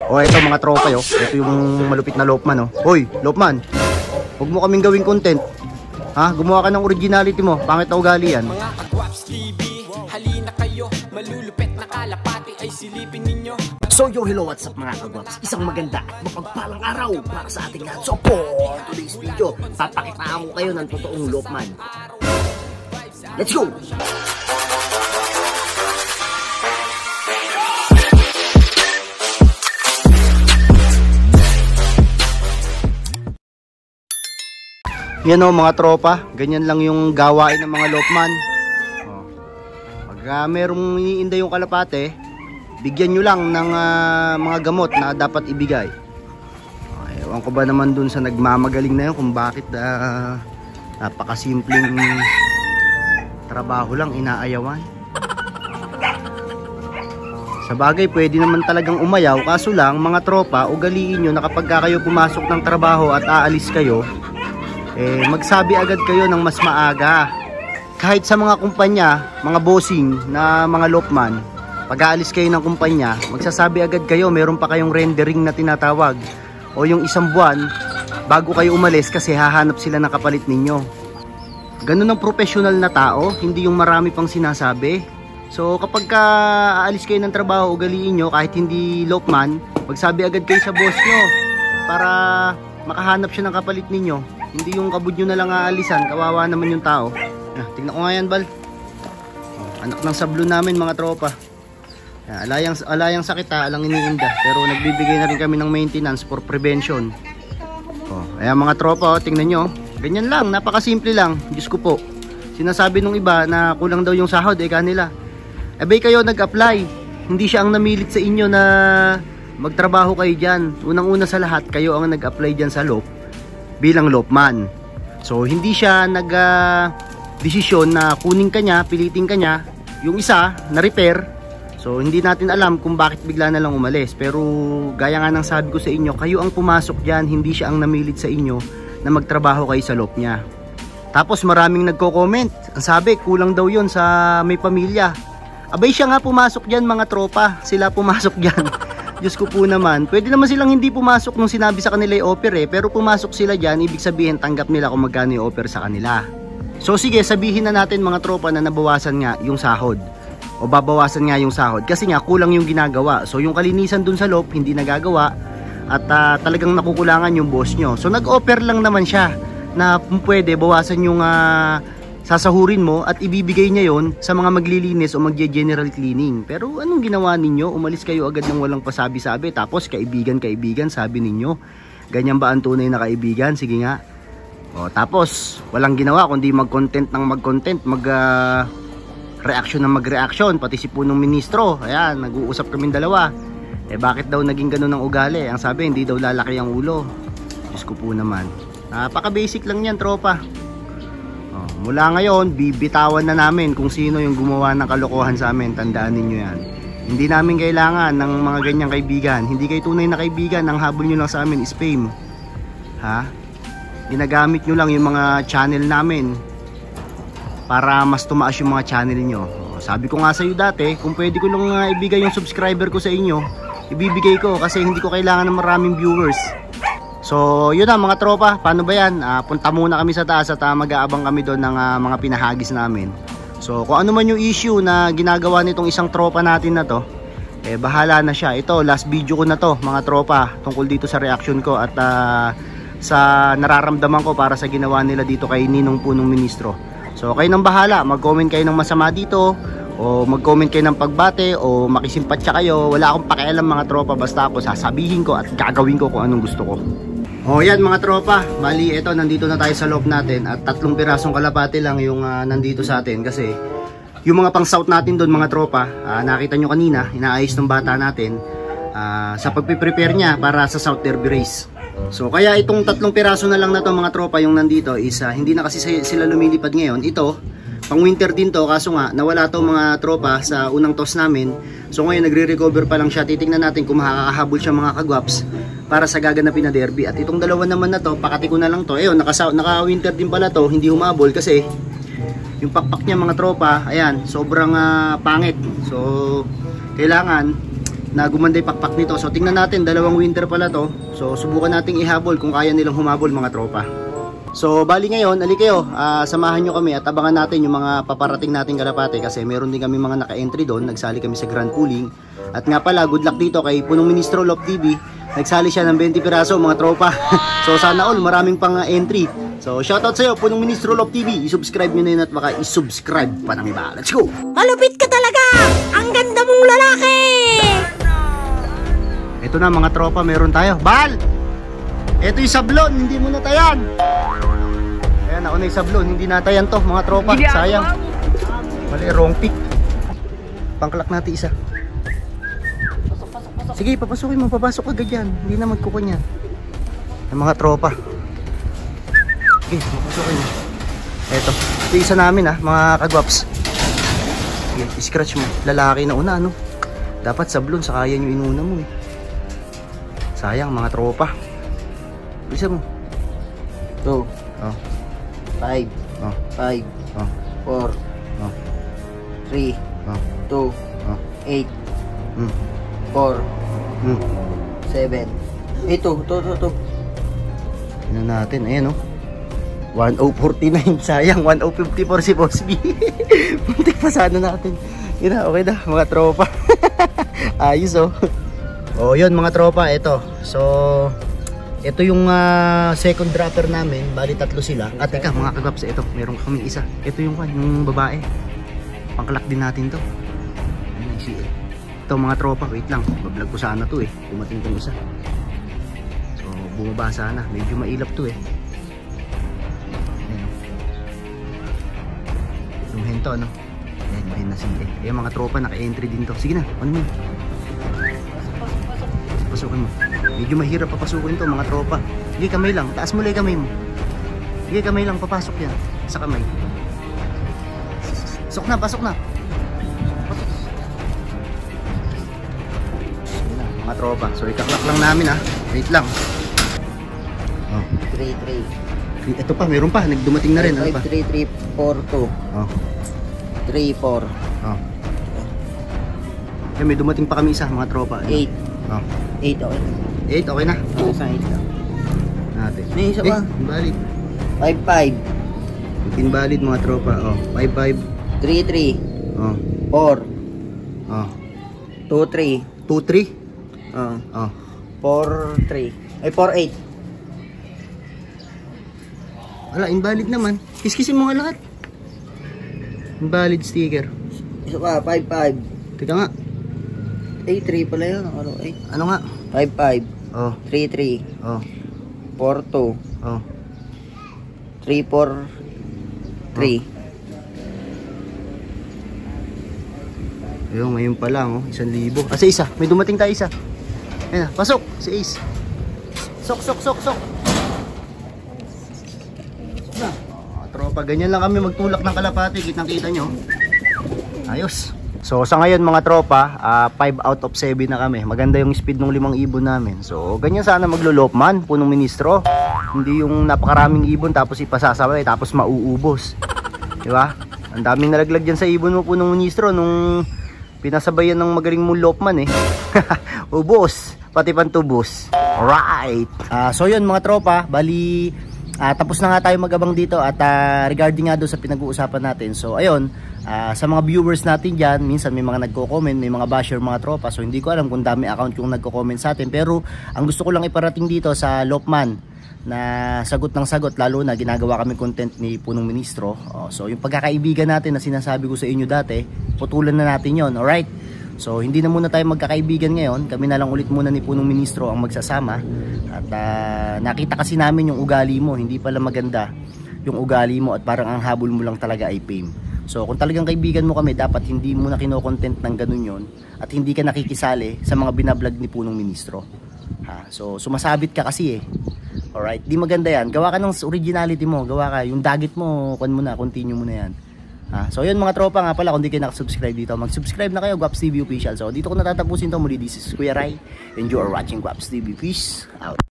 O ito mga tropa yo. Ito yung malupit na Lopman oh. Hoy, Lopman. Huwag mo kaming gawing content. Ha? Gumawa ka ng originality mo. Pangit na ugali yan. Mga Kagwaps TV, halina kayo. Malulupet na kalapati ay silipin ninyo. So yo, hello, what's up mga Kagwaps? Isang maganda at mapagpalang araw para sa ating lahat. So for today's video, papakitaan ko kayo ng totoong Lopman. Let's go! Yan o mga tropa, ganyan lang yung gawain ng mga Lopman. Pag merong iniinda yung kalapate, bigyan nyo lang ng mga gamot na dapat ibigay. Ewan ko ba naman dun sa nagmamagaling na yun kung bakit napakasimpleng trabaho lang inaayawan. Sa bagay pwede naman talagang umayaw, kaso lang mga tropa, ugaliin nyo na kapag kayo pumasok ng trabaho at aalis kayo, magsabi agad kayo ng mas maaga. Kahit sa mga kumpanya, mga bossing na mga Lopman, pag aalis kayo ng kumpanya, magsasabi agad kayo, meron pa kayong rendering na tinatawag, o yung isang buwan bago kayo umalis kasi hahanap sila ng kapalit ninyo. Ganun ang professional na tao, hindi yung marami pang sinasabi. So kapag aalis kayo ng trabaho, ugaliin nyo, kahit hindi Lopman, magsabi agad kayo sa boss nyo para makahanap siya ng kapalit ninyo. Hindi yung kabud nyo na lang aalisan, kawawa naman yung tao. Tingnan ko nga yan, Bal. Anak ng sablon namin mga tropa. Alayang sakit alang iniinda, pero nagbibigay na rin kami ng maintenance for prevention. Ayan mga tropa, tingnan nyo. Ganyan lang, napakasimple lang. Diyos ko po. Sinasabi nung iba na kulang daw yung sahod, kanila. Abay kayo nag-apply. Hindi siya ang namilit sa inyo na magtrabaho kayo dyan. Unang-una sa lahat, kayo ang nag-apply dyan sa Lop bilang Lopman. So hindi siya nag-desisyon na kunin ka niya, pilitin ka niya. Yung isa, na-repair. So hindi natin alam kung bakit bigla na lang umalis. Pero gaya nga ng sabi ko sa inyo, kayo ang pumasok dyan, hindi siya ang namilit sa inyo na magtrabaho kayo sa Lop niya. Tapos maraming nagko-comment. Ang sabi, kulang daw yon sa may pamilya. Abay siya nga pumasok dyan mga tropa. Sila pumasok dyan. Diyos ko po naman, pwede naman silang hindi pumasok nung sinabi sa kanila yung offer pero pumasok sila dyan, ibig sabihin tanggap nila kung magkano yung offer sa kanila. So sige, sabihin na natin mga tropa na nabawasan nga yung sahod o babawasan nga yung sahod kasi nga kulang yung ginagawa. So yung kalinisan dun sa Lop hindi nagagawa at talagang nakukulangan yung boss nyo. So nag-offer lang naman siya na pwede bawasan yung sasahurin mo at ibibigay niya yon sa mga maglilinis o magje-general cleaning. Pero anong ginawa ninyo? Umalis kayo agad ng walang pasabi-sabi. Tapos kaibigan sabi ninyo. Ganyan ba ang tunay na kaibigan? Sige nga. Tapos walang ginawa kundi mag-content ng mag-content, mag-reaction ng mag-reaction. Pati si punong ministro. Ayan, nag-uusap kaming dalawa. Bakit daw naging ganun ang ugali? Ang sabi, hindi daw lalaki ang ulo. Diyos ko po naman. Napaka-basic lang yan, tropa. Mula ngayon, bibitawan na namin kung sino yung gumawa ng kalokohan sa amin. Tandaan ninyo yan. Hindi namin kailangan ng mga ganyang kaibigan. Hindi kayo tunay na kaibigan. Ang habol nyo lang sa amin is fame. Ginagamit nyo lang yung mga channel namin para mas tumaas yung mga channel nyo. Sabi ko nga sa iyo dati, kung pwede ko lang ibigay yung subscriber ko sa inyo, ibibigay ko kasi hindi ko kailangan ng maraming viewers. So yun na mga tropa, paano ba yan? Punta muna kami sa taas at mag-aabang kami doon ng mga pinahagis namin. So kung ano man yung issue na ginagawa nitong isang tropa natin na to, bahala na siya. Ito, last video ko na to mga tropa, tungkol dito sa reaction ko at sa nararamdaman ko para sa ginawa nila dito kay Ninong Punong Ministro. So kayo nang bahala, mag-comment kayo ng masama dito, o mag-comment kayo ng pagbate, o makisimpatya kayo. Wala akong pakialam mga tropa, basta ako sasabihin ko at gagawin ko kung anong gusto ko. Yan mga tropa, bali ito, nandito na tayo sa Lop natin at 3 pirasong kalapate lang yung nandito sa atin kasi yung mga pang south natin doon mga tropa, nakita nyo kanina, inaayos ng bata natin sa pagpiprepare niya para sa South Derby Race. So kaya itong 3 piraso na lang na to mga tropa yung nandito is hindi na kasi sila lumilipad ngayon. Ito, pang winter din to, kaso nga nawala to mga tropa sa unang toss namin. So ngayon nagre-recover pa lang siya. Titingnan natin kung makakahabol siya mga Kagwaps para sa gaganapin na derby. At itong dalawa naman na to, pakati ko na lang to. Ayun, naka-winter din pala to, hindi humabol kasi yung pakpak niya mga tropa, ayan, sobrang pangit. So kailangan na gumanday pakpak nito. So tingnan natin, dalawang winter pala to. So subukan nating ihabol kung kaya nilang humabol mga tropa. So bali ngayon, ali kayo, samahan nyo kami at abangan natin yung mga paparating nating kalapate kasi meron din kami mga naka-entry doon. Nagsali kami sa Grand Pooling. At nga pala, good luck dito kay Punong Ministro Lop TV. Nagsali siya ng 20 piraso mga tropa. So sana all, maraming pang entry. So shoutout sa'yo, Punong Ministro Lop TV. I-subscribe nyo na yun at baka i-subscribe pa ng iba. Let's go! Malupit ka talaga! Ang ganda mong lalaki! Ito na mga tropa, meron tayo. Bal! Ito yung sablon, hindi mo natayan. Ayan, ako na yung sablon, hindi natayan to mga tropa. Sayang. Mali, wrong pick. Pangklak natin isa. Sige, papasukin mo, papasok agad yan. Hindi na magkukunya. Yung mga tropa. Sige, papasukin mo. Eto, ito isa namin mga kagwaps. Sige, scratch mo. Lalaki na una, ano? Dapat sablon, sakaya nyo inuna mo eh. Sayang mga tropa. Bisa mo. 2, Oh, 5, oh, 5, oh, 4, oh, 3, oh, 2, oh. 8, Hmm, 4, hmm. 7. Ito. Tignan natin, ayan 1049, sayang 1054 si Boss B. Muntik pa sana natin. Yun na, okay na mga tropa. Ayos oh, yun mga tropa, ito. So ito yung second dropper namin, bali tatlo sila. At teka mga kagaps, ito, meron kaming isa. Ito yung babae. Pangklak din natin to. Ito mga tropa, wait lang, bablog ko sana to dumating tong isa. So bumaba sana, medyo mailap to yung hento ano. Ayan na sige. Ayan mga tropa, naka-entry din to. Sige na, on mo. Pasukin mo. Medyo mahirap papasukin to mga tropa. Sige, kamay lang, taas mo lang kamay mo. Sige, kamay lang, papasok yan sa kamay. Pasok na. Mga tropa, so ikaklak lang namin wait lang. 3, 3. Ito pa, meron pa, nagdumating na rin. 5, Ano pa? 3, 3, 4, 2. 3, 4. Yan, may dumating pa kami isa, mga tropa. 8. 8, okay. 8, okay na. Isang 8 lang. Natin. May isa pa. Invalid. 5, 5. Invalid mga tropa. 5, 5. 3, 3. 4. 2, 3. 2, 3. 4, 3. Ay, 4, 8. Wala, invalid naman. Kiskisin mo nga lahat. Invalid sticker. Isa pa, 5, 5. Teka nga. 8, 3 pala yun. Ano, 8. Ano nga? 5, 5. 3, 3. 4, 2. 3, 4, 3. Ayun, ngayon pa lang 1,000. Sa isa, may dumating tayo isa. Ayan na, pasok si Ace. Sok. Na, tropa, ganyan lang kami magtulak ng kalapati, kitang-kita nyo. Ayos. So sa ngayon mga tropa, 5 out of 7 na kami. Maganda yung speed ng 5 ibon namin. So ganyan sana maglolopman, Punong Ministro. Hindi yung napakaraming ibon tapos ipasasabay tapos mauubos. Di ba? Ang daming nalaglag dyan sa ibon mo, Punong Ministro, nung pinasabayan ng magaling mong lopman ubos, pati pantubos. Alright. So yun mga tropa, bali tapos na nga tayo magabang dito at regarding nga doon sa pinag-uusapan natin. So ayun, sa mga viewers natin dyan, minsan may mga nagko-comment, may mga basher mga tropa. So hindi ko alam kung dami account yung nagko-comment sa atin. Pero ang gusto ko lang iparating dito sa Lopman na sagot ng sagot, lalo na ginagawa kami content ni Punong Ministro. So yung pagkakaibigan natin na sinasabi ko sa inyo dati, putulan na natin yon. Alright? So hindi na muna tayo magkakaibigan ngayon. Kami na lang ulit muna ni Punong Ministro ang magsasama. At nakita kasi namin yung ugali mo, hindi pala maganda yung ugali mo at parang ang habol mo lang talaga ay fame. So kung talagang kaibigan mo kami, dapat hindi mo na kino-content ng ganun yon at hindi ka nakikisali sa mga binablog ni Punong Ministro. So sumasabit ka kasi Alright, di maganda yan. Gawa ka ng originality mo, gawa ka yung dagit mo, continue mo na yan. So yun mga tropa nga pala, kung di kayo nakasubscribe dito, mag-subscribe na kayo, Guaps TV Official. So dito ko natatapusin to, muli this is Kuya Rai and you are watching Guaps TV. Peace out.